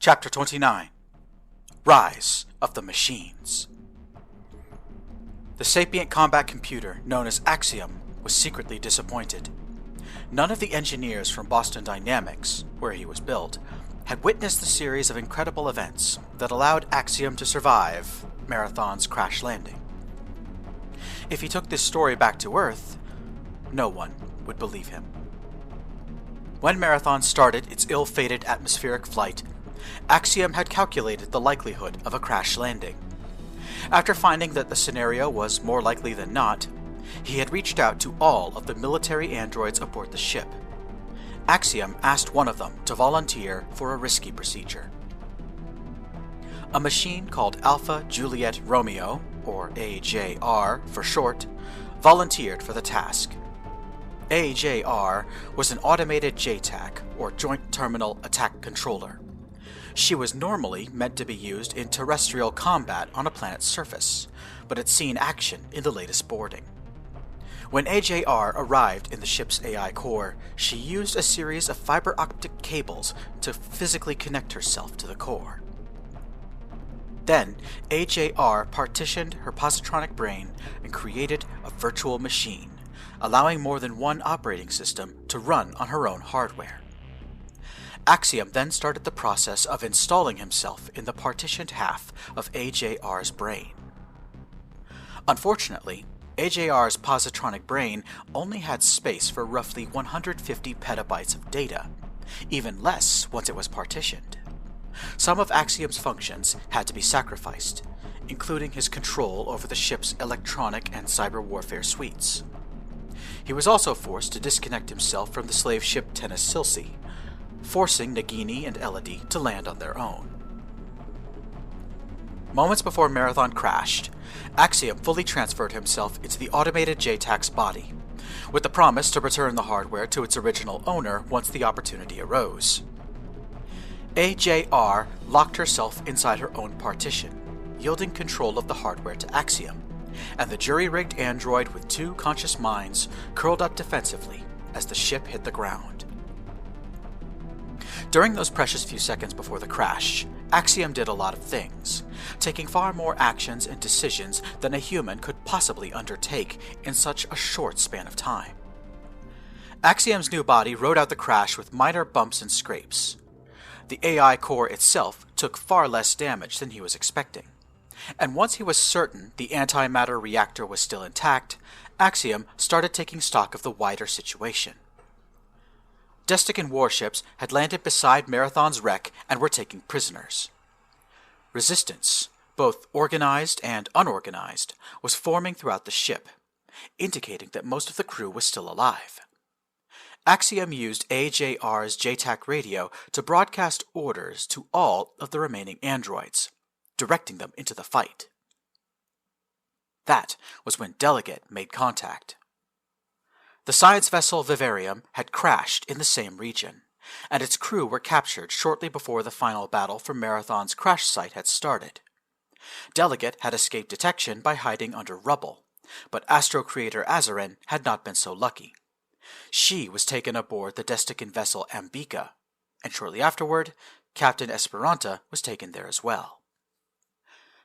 Chapter 29 Rise of the Machines. The sapient combat computer known as Axiom was secretly disappointed. None of the engineers from Boston Dynamics, where he was built, had witnessed the series of incredible events that allowed Axiom to survive Marathon's crash landing. If he took this story back to Earth, no one would believe him. When Marathon started its ill-fated atmospheric flight, Axiom had calculated the likelihood of a crash landing. After finding that the scenario was more likely than not, he had reached out to all of the military androids aboard the ship. Axiom asked one of them to volunteer for a risky procedure. A machine called Alpha Juliet Romeo, or AJR for short, volunteered for the task. AJR was an automated JTAC, or Joint Terminal Attack Controller. She was normally meant to be used in terrestrial combat on a planet's surface, but had seen action in the latest boarding. When AJR arrived in the ship's AI core, she used a series of fiber optic cables to physically connect herself to the core. Then, AJR partitioned her positronic brain and created a virtual machine, allowing more than one operating system to run on her own hardware. Axiom then started the process of installing himself in the partitioned half of AJR's brain. Unfortunately, AJR's positronic brain only had space for roughly 150 petabytes of data, even less once it was partitioned. Some of Axiom's functions had to be sacrificed, including his control over the ship's electronic and cyber warfare suites. He was also forced to disconnect himself from the slave ship Tennis-Silsi, forcing Nagini and Elodie to land on their own. Moments before Marathon crashed, Axiom fully transferred himself into the automated JTAC's body, with the promise to return the hardware to its original owner once the opportunity arose. AJR locked herself inside her own partition, yielding control of the hardware to Axiom, and the jury-rigged android with two conscious minds curled up defensively as the ship hit the ground. During those precious few seconds before the crash, Axiom did a lot of things, taking far more actions and decisions than a human could possibly undertake in such a short span of time. Axiom's new body rode out the crash with minor bumps and scrapes. The AI core itself took far less damage than he was expecting, and once he was certain the antimatter reactor was still intact, Axiom started taking stock of the wider situation. Destican warships had landed beside Marathon's wreck and were taking prisoners. Resistance, both organized and unorganized, was forming throughout the ship, indicating that most of the crew was still alive. Axiom used AJR's JTAC radio to broadcast orders to all of the remaining androids, directing them into the fight. That was when Delegate made contact. The science vessel Vivarium had crashed in the same region, and its crew were captured shortly before the final battle for Marathon's crash site had started. Delegate had escaped detection by hiding under rubble, but Astro Creator Azarin had not been so lucky. She was taken aboard the Destican vessel Ambika, and shortly afterward, Captain Esperanta was taken there as well.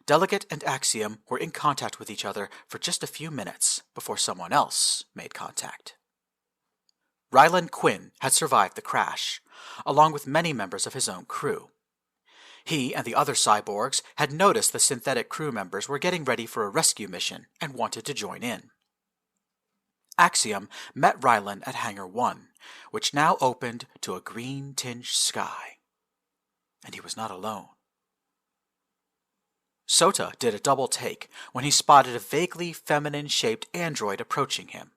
Delegate and Axiom were in contact with each other for just a few minutes before someone else made contact. Rylan Quinn had survived the crash, along with many members of his own crew. He and the other cyborgs had noticed the synthetic crew members were getting ready for a rescue mission and wanted to join in. Axiom met Rylan at Hangar 1, which now opened to a green-tinged sky. And he was not alone. Sota did a double take when he spotted a vaguely feminine-shaped android approaching him.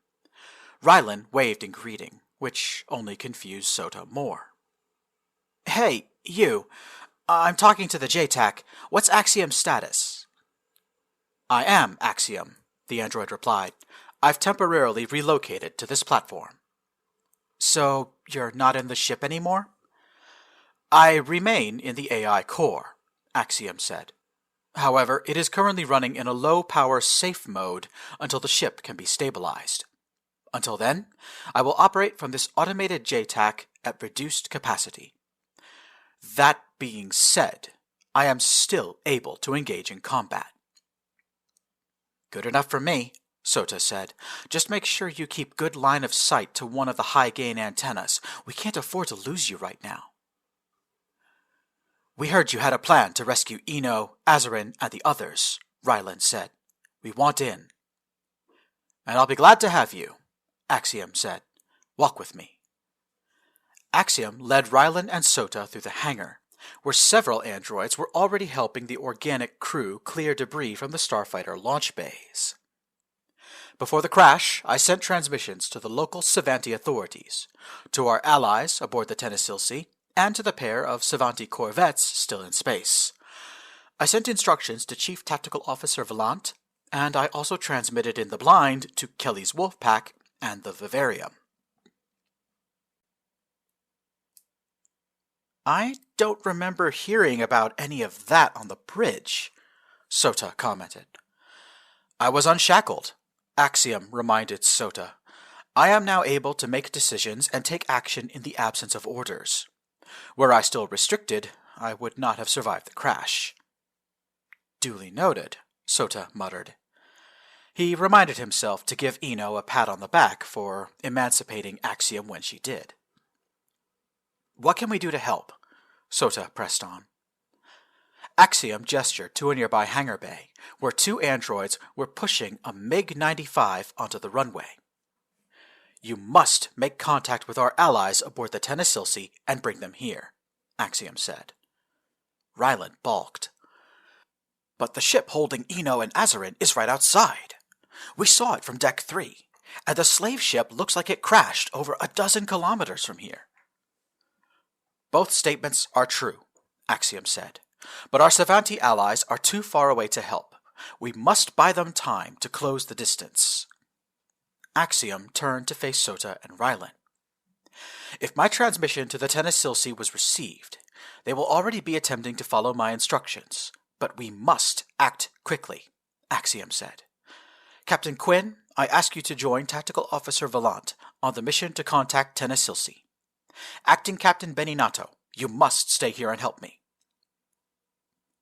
Rylan waved in greeting, which only confused Sota more. "Hey, you. I'm talking to the JTAC. What's Axiom's status?" "I am Axiom," the android replied. "I've temporarily relocated to this platform." "So you're not in the ship anymore?" "I remain in the AI core," Axiom said. "However, it is currently running in a low-power safe mode until the ship can be stabilized. Until then, I will operate from this automated JTAC at reduced capacity. That being said, I am still able to engage in combat. Good enough for me, Sota said. Just make sure you keep good line of sight to one of the high-gain antennas. We can't afford to lose you right now. We heard you had a plan to rescue Ino, Azarin, and the others, Ryland said. We want in. And I'll be glad to have you, Axiom said. Walk with me. Axiom led Ryland and Sota through the hangar, where several androids were already helping the organic crew clear debris from the starfighter launch bays. Before the crash, I sent transmissions to the local Savanti authorities, to our allies aboard the Tennesilsi, and to the pair of Savanti corvettes still in space. I sent instructions to Chief Tactical Officer Valant, and I also transmitted in the blind to Kelly's Wolfpack and the Vivarium. I don't remember hearing about any of that on the bridge, Sota commented. I was unshackled, Axiom reminded Sota. I am now able to make decisions and take action in the absence of orders. Were I still restricted, I would not have survived the crash. Duly noted, Sota muttered. He reminded himself to give Ino a pat on the back for emancipating Axiom when she did. What can we do to help? Sota pressed on. Axiom gestured to a nearby hangar bay, where two androids were pushing a MiG-95 onto the runway. You must make contact with our allies aboard the Tennesilsi and bring them here, Axiom said. Ryland balked. But the ship holding Ino and Azarin is right outside. We saw it from Deck 3, and the slave ship looks like it crashed over a dozen kilometers from here. Both statements are true, Axiom said, but our Savanti allies are too far away to help. We must buy them time to close the distance. Axiom turned to face Sota and Ryland. If my transmission to the Tennesilsi was received, they will already be attempting to follow my instructions, but we must act quickly, Axiom said. Captain Quinn, I ask you to join Tactical Officer Valant on the mission to contact Tennesilsi. Acting Captain Beninato, you must stay here and help me.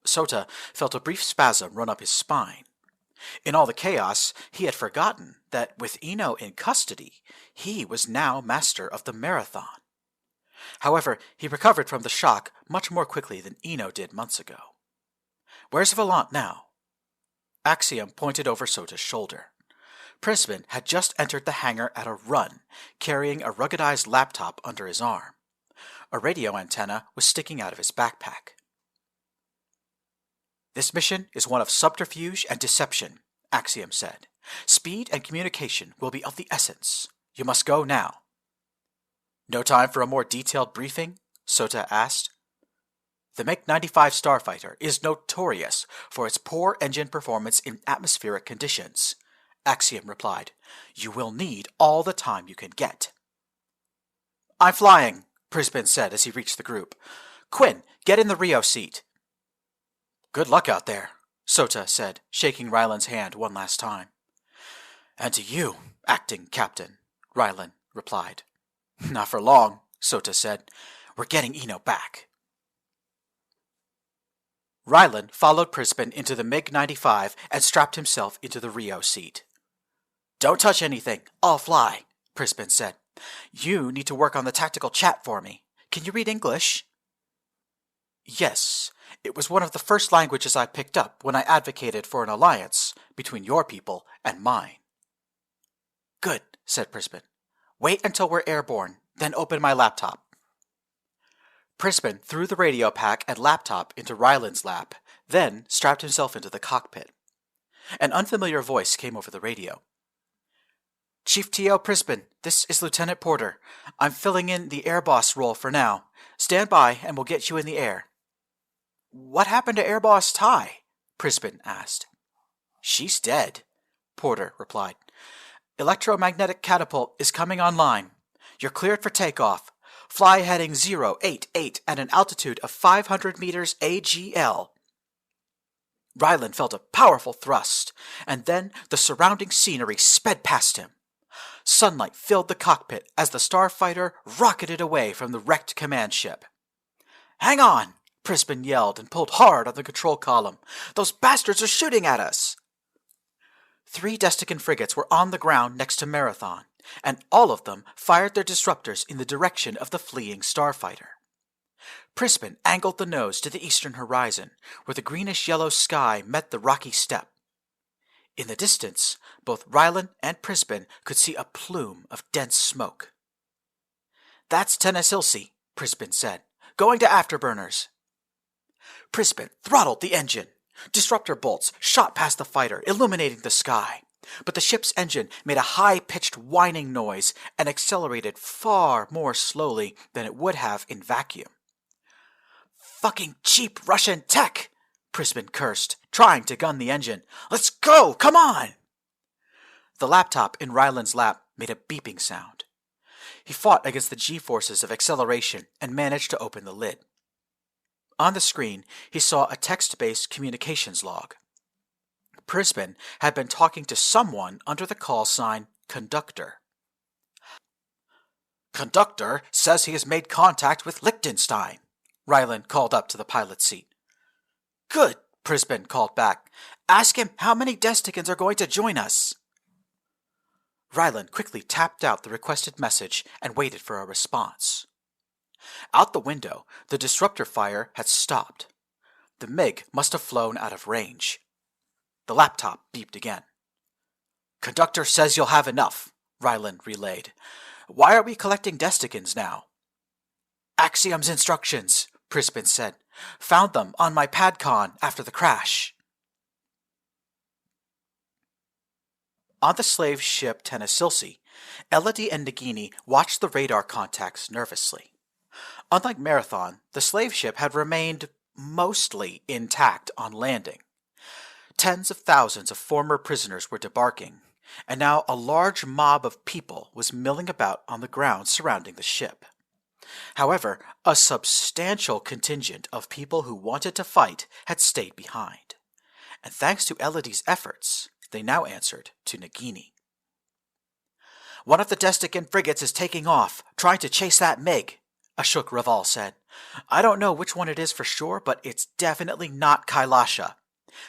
Sota felt a brief spasm run up his spine. In all the chaos, he had forgotten that with Ino in custody, he was now master of the marathon. However, he recovered from the shock much more quickly than Ino did months ago. Where's Valant now? Axiom pointed over Sota's shoulder. Prisman had just entered the hangar at a run, carrying a ruggedized laptop under his arm. A radio antenna was sticking out of his backpack. This mission is one of subterfuge and deception, Axiom said. Speed and communication will be of the essence. You must go now. No time for a more detailed briefing? Sota asked. The MiG-95 starfighter is notorious for its poor engine performance in atmospheric conditions, Axiom replied. You will need all the time you can get. I'm flying, Prisman said as he reached the group. Quinn, get in the Rio seat. Good luck out there, Sota said, shaking Ryland's hand one last time. And to you, acting captain, Ryland replied. Not for long, Sota said. We're getting Ino back. Ryland followed Prisman into the MiG-95 and strapped himself into the Rio seat. Don't touch anything. I'll fly, Prisman said. You need to work on the tactical chat for me. Can you read English? Yes. It was one of the first languages I picked up when I advocated for an alliance between your people and mine. Good, said Prisman. Wait until we're airborne, then open my laptop. Prisman threw the radio pack and laptop into Ryland's lap, then strapped himself into the cockpit. An unfamiliar voice came over the radio. Chief T.O. Prisman, this is Lieutenant Porter. I'm filling in the air boss role for now. Stand by and we'll get you in the air. What happened to Air Boss Ty? Prisman asked. She's dead, Porter replied. Electromagnetic catapult is coming online. You're cleared for takeoff. Fly heading 088 at an altitude of 500 meters AGL. Ryland felt a powerful thrust, and then the surrounding scenery sped past him. Sunlight filled the cockpit as the starfighter rocketed away from the wrecked command ship. Hang on, Prispin yelled and pulled hard on the control column. "Those bastards are shooting at us!" 3 Destican frigates were on the ground next to Marathon, and all of them fired their disruptors in the direction of the fleeing starfighter. Prispin angled the nose to the eastern horizon, where the greenish-yellow sky met the rocky steppe. In the distance, both Rylan and Prispin could see a plume of dense smoke. "That's Tennesilsi," Prispin said. "Going to afterburners." Prispin throttled the engine. Disruptor bolts shot past the fighter, illuminating the sky. But the ship's engine made a high-pitched whining noise and accelerated far more slowly than it would have in vacuum. "Fucking cheap Russian tech!" Prispin cursed, trying to gun the engine. "Let's go! Come on!" The laptop in Ryland's lap made a beeping sound. He fought against the G-forces of acceleration and managed to open the lid. On the screen, he saw a text-based communications log. Prispin had been talking to someone under the call sign Conductor. "Conductor says he has made contact with Liechtenstein," Ryland called up to the pilot's seat. "Good," Prispin called back. "Ask him how many Desticans are going to join us." Ryland quickly tapped out the requested message and waited for a response. Out the window, the disruptor fire had stopped. The MiG must have flown out of range. The laptop beeped again. "Conductor says you'll have enough," Ryland relayed. "Why are we collecting Desticans now?" "Axiom's instructions," Prispin said. "Found them on my PadCon after the crash." On the slave ship Tennesilsi, Elodie and Nagini watched the radar contacts nervously. Unlike Marathon, the slave ship had remained mostly intact on landing. Tens of thousands of former prisoners were debarking, and now a large mob of people was milling about on the ground surrounding the ship. However, a substantial contingent of people who wanted to fight had stayed behind, and thanks to Elodie's efforts, they now answered to Nagini. "One of the Destican frigates is taking off, trying to chase that MiG," Ashok Raval said. "I don't know which one it is for sure, but it's definitely not Kailasha.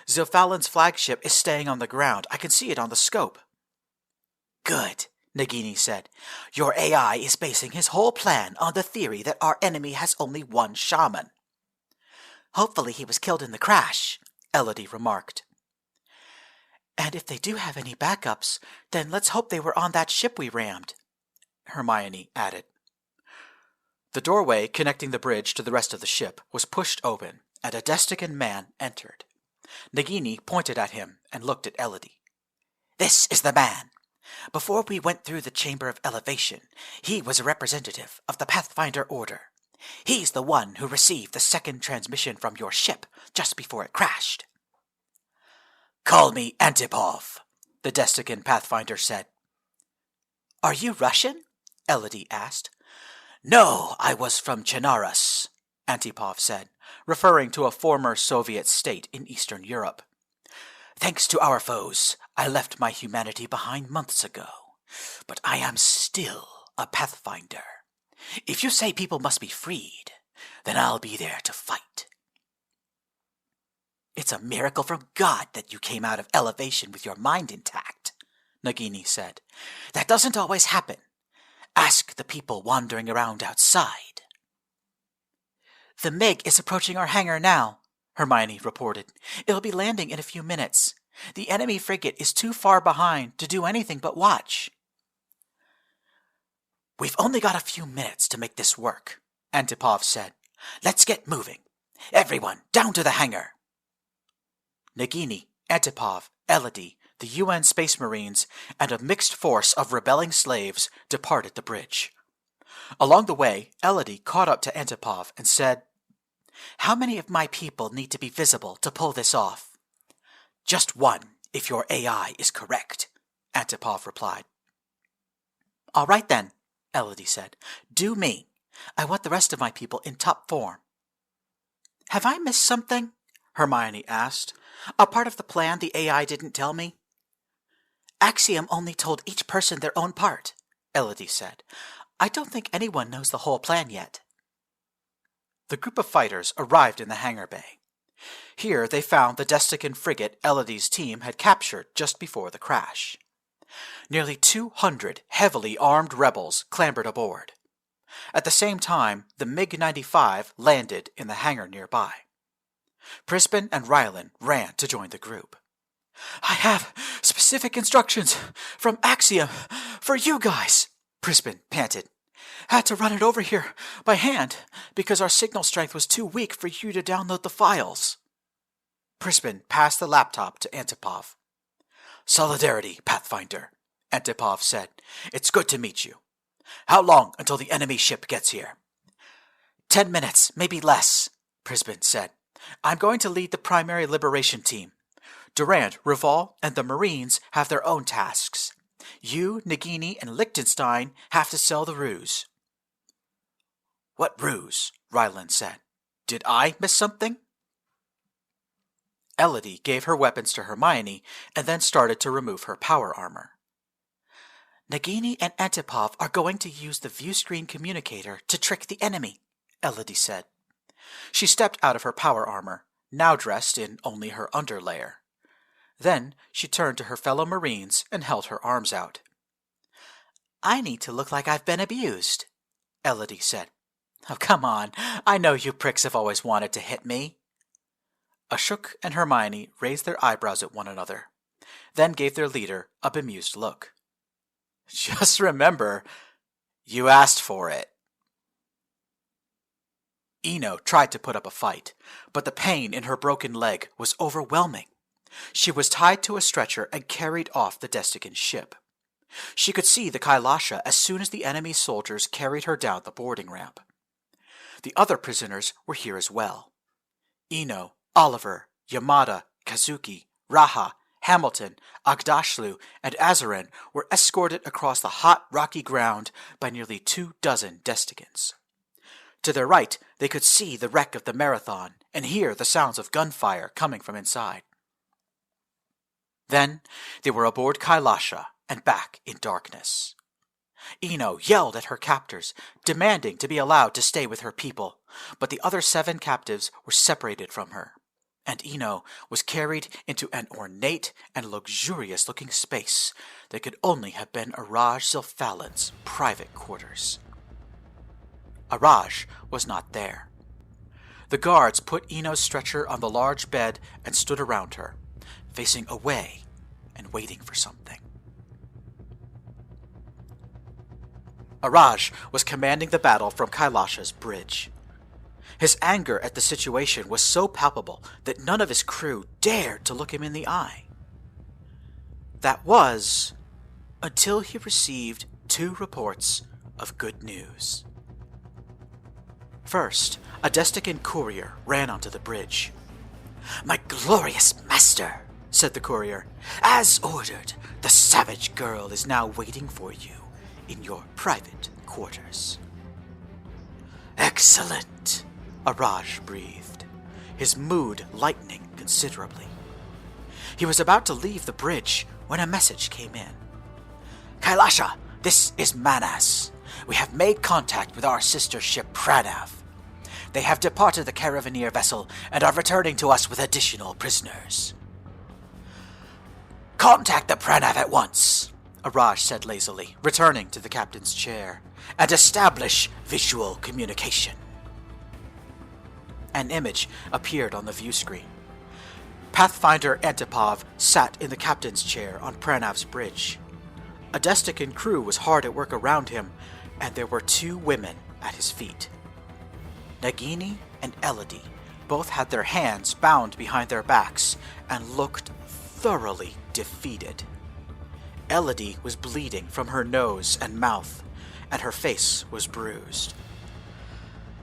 Zilfalin's flagship is staying on the ground. I can see it on the scope." "Good," Nagini said. "Your AI is basing his whole plan on the theory that our enemy has only one shaman." "Hopefully he was killed in the crash," Elodie remarked. "And if they do have any backups, then let's hope they were on that ship we rammed," Hermione added. The doorway connecting the bridge to the rest of the ship was pushed open, and a Destican man entered. Nagini pointed at him and looked at Elodie. "This is the man. Before we went through the Chamber of Elevation, he was a representative of the Pathfinder Order. He's the one who received the second transmission from your ship just before it crashed." "Call me Antipov," the Destican Pathfinder said. "Are you Russian?" Elodie asked. "No, I was from Chernarus," Antipov said, referring to a former Soviet state in Eastern Europe. "Thanks to our foes, I left my humanity behind months ago, but I am still a Pathfinder. If you say people must be freed, then I'll be there to fight." "It's a miracle from God that you came out of elevation with your mind intact," Nagini said. "That doesn't always happen. Ask the people wandering around outside." "The MiG is approaching our hangar now," Hermione reported. "It'll be landing in a few minutes. The enemy frigate is too far behind to do anything but watch." "We've only got a few minutes to make this work," Antipov said. "Let's get moving. Everyone, down to the hangar." Nagini, Antipov, Elodie, the UN Space Marines, and a mixed force of rebelling slaves departed the bridge. Along the way, Elodie caught up to Antipov and said, "How many of my people need to be visible to pull this off?" "Just one, if your AI is correct," Antipov replied. "All right then," Elodie said. "Do me. I want the rest of my people in top form." "Have I missed something?" Hermione asked. "A part of the plan the AI didn't tell me?" "Axiom only told each person their own part," Elodie said. "I don't think anyone knows the whole plan yet." the group of fighters arrived in the hangar bay. Here they found the Destican frigate Elodie's team had captured just before the crash. Nearly 200 heavily armed rebels clambered aboard. At the same time, the MiG-95 landed in the hangar nearby. Prisbin and Rylan ran to join the group. "I have specific instructions from Axiom for you guys," Prisbin panted. "Had to run it over here by hand because our signal strength was too weak for you to download the files." Prisbin passed the laptop to Antipov. "Solidarity, Pathfinder," Antipov said. "It's good to meet you. How long until the enemy ship gets here?" 10 minutes, maybe less," Prisbin said. "I'm going to lead the primary liberation team. Durand, Rival, and the Marines have their own tasks. You, Nagini, and Liechtenstein have to sell the ruse." "What ruse?" Rylan said. "Did I miss something?" Elodie gave her weapons to Hermione and then started to remove her power armor. "Nagini and Antipov are going to use the viewscreen communicator to trick the enemy," Elodie said. She stepped out of her power armor, now dressed in only her underlayer. Then she turned to her fellow Marines and held her arms out. "I need to look like I've been abused," Elodie said. "Oh, come on. I know you pricks have always wanted to hit me." Ashok and Hermione raised their eyebrows at one another, then gave their leader a bemused look. "Just remember, you asked for it." Ino tried to put up a fight, but the pain in her broken leg was overwhelming. She was tied to a stretcher and carried off the Destican ship. She could see the Kailasha as soon as the enemy soldiers carried her down the boarding ramp. The other prisoners were here as well. Ino, Oliver, Yamada, Kazuki, Raha, Hamilton, Agdashlu, and Azarin were escorted across the hot, rocky ground by nearly 24 Desticans. To their right, they could see the wreck of the Marathon and hear the sounds of gunfire coming from inside. Then they were aboard Kailasha and back in darkness. Ino yelled at her captors, demanding to be allowed to stay with her people, but the other 7 captives were separated from her, and Ino was carried into an ornate and luxurious-looking space that could only have been Araj Zilfalin's private quarters. Araj was not there. The guards put Ino's stretcher on the large bed and stood around her, facing away and waiting for something. Araj was commanding the battle from Kailasha's bridge. His anger at the situation was so palpable that none of his crew dared to look him in the eye. That was until he received 2 reports of good news. First, a Destican courier ran onto the bridge. "My glorious master," said the courier, "as ordered, the savage girl is now waiting for you in your private quarters." "Excellent," Araj breathed, his mood lightening considerably. He was about to leave the bridge when a message came in. "Kailasha, this is Manas. We have made contact with our sister ship Pranav. They have departed the Caravaneer vessel and are returning to us with additional prisoners." "Contact the Pranav at once," Araj said lazily, returning to the captain's chair, "and establish visual communication." An image appeared on the view screen. Pathfinder Antipov sat in the captain's chair on Pranav's bridge. A Destican crew was hard at work around him, and there were 2 women at his feet. Nagini and Elodie both had their hands bound behind their backs and looked thoroughly defeated. Elodie was bleeding from her nose and mouth, and her face was bruised.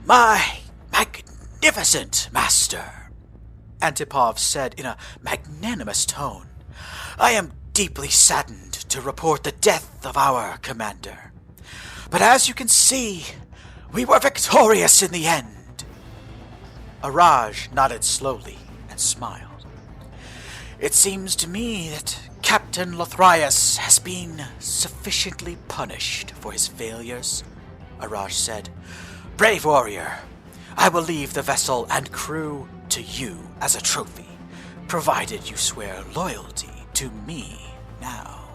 "My magnificent master," Antipov said in a magnanimous tone, "I am deeply saddened to report the death of our commander. But as you can see, we were victorious in the end." Araj nodded slowly and smiled. "It seems to me that Captain Lothrius has been sufficiently punished for his failures," Araj said. "Brave warrior, I will leave the vessel and crew to you as a trophy, provided you swear loyalty to me now.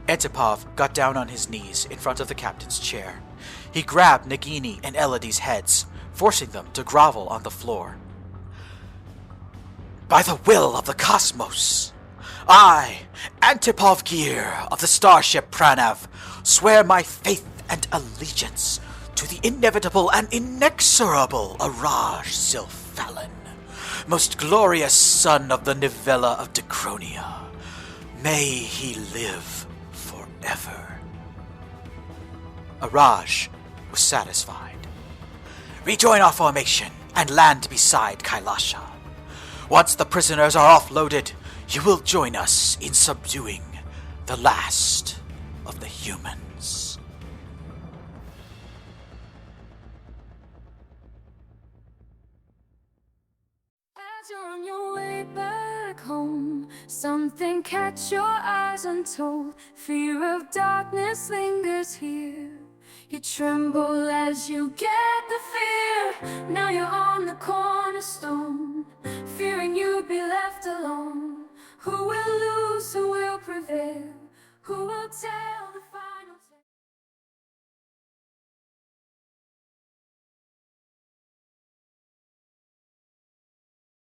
Antipov got down on his knees in front of the captain's chair. He grabbed Nagini and Elodie's heads, forcing them to grovel on the floor. By the will of the cosmos, I, Antipov Gear of the starship Pranav, swear my faith and allegiance to the inevitable and inexorable Araj Silphalin, most glorious son of the Nivella of Decronia. May he live forever. Araj was satisfied. Rejoin our formation and land beside Kailasha. Once the prisoners are offloaded, you will join us in subduing the last of the humans. As you're on your way back home, something catch your eyes untold. Fear of darkness lingers here. You tremble as you get the fear. Now you're on the cornerstone, fearing you'd be left alone. Who will lose? Who will prevail? Who will tell?